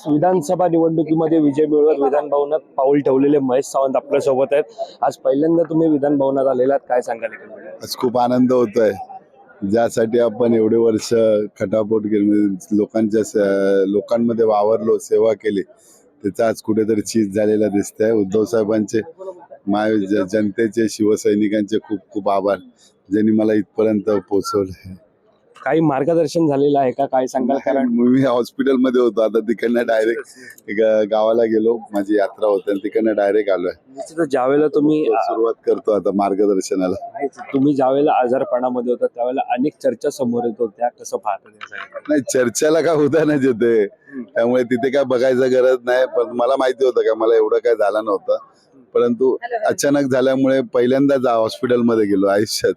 विधानसभा निवडणुकीमध्ये विजय मिळवत विधान भवनात पाऊल ठेवलेले महेश सावंत आपल्या सोबत आहेत। आज पहिल्यांदा तुम्ही विधान भवनात आलेला आहात, काय सांगाल? आज खूप आनंद होतोय, ज्यासाठी आपण एवढे वर्ष खटापट केली, लोकांमध्ये वावरलो, सेवा केली, त्याचा आज कुठेतरी चीज झालेला दिसतंय। उद्धव साहेबांचे, जनतेचे, शिवसैनिकांचे खूप खूप आभार, ज्यांनी मला इथपर्यंत पोहोचवलं। काही मार्गदर्शन झालेलं आहे का, काय सांगाल? कारण मी हॉस्पिटलमध्ये होतो, आता तिकडनं डायरेक्ट गावाला गेलो, माझी यात्रा होती आणि तिकडनं डायरेक्ट आलोय। निश्चितच ज्यावेळेला तुम्ही सुरुवात करतो आता मार्गदर्शनाला। तुम्ही ज्यावेळेला आजारपणामध्ये होता त्यावेळेला अनेक चर्चा समोर येत होत्या, कसं पाहता? नाही, चर्चेला काय उदाहरणच येते, त्यामुळे तिथे काय बघायचं गरज नाही। पण मला माहिती होतं का मला एवढं काय झालं नव्हतं, परंतु अचानक झाल्यामुळे पहिल्यांदा हॉस्पिटलमध्ये गेलो आयुष्यात।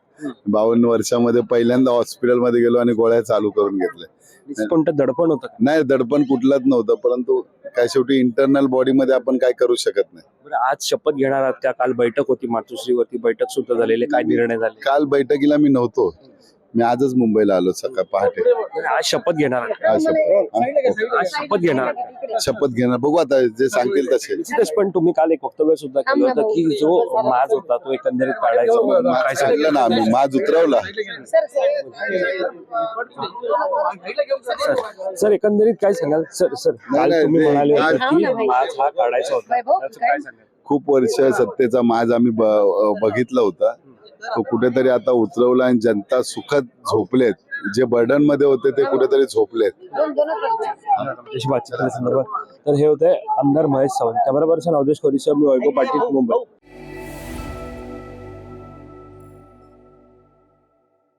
52 वर्षामध्ये पहिल्यांदा हॉस्पिटलमध्ये गेलो आणि गोळ्या चालू करून घेतल्या। कोणतं दडपण होतं? नाही, दडपण कुठलंच नव्हतं, परंतु काय शेवटी इंटरनल बॉडी मध्ये आपण काय करू शकत नाही। बरं, आज शपथ घेणार आहात त्या? काल बैठक होती, मातोश्रीवरती बैठक सुद्धा झालेली, काय निर्णय झाले? काल बैठकीला मी नव्हतो, मी आजच मुंबईला आलो सकाळ पहाटे। आज शपथ घेणार आहात? आज शपथ घेणार आहात? शपथ घेणार, बघू आता जे सांगतील तसे। निश्चितच, पण तुम्ही काल एक वक्तव्य सुद्धा केलं होतं की जो माज होता तो एकंदरीत काढायचा, काय सांगितलं ना आम्ही, माज उतरवला। सर एकंदरीत काय सांगाल? सर काल तुम्ही म्हणाले होते की माज हा काढायचा होता, त्याचं काय सांगाल? खूप वर्ष सत्तेचा माज आम्ही बघितला होता, तो कुठेतरी आता उतरवला आणि जनता सुखद झोपलेत, जे बर्डन मध्ये होते ते कुठेतरी झोपलेत। तर हे होते आमदार महेश सावंत। कॅमेरा पर्सन अवधेश कोरीसह मी वैभव पाटील, मुंबई।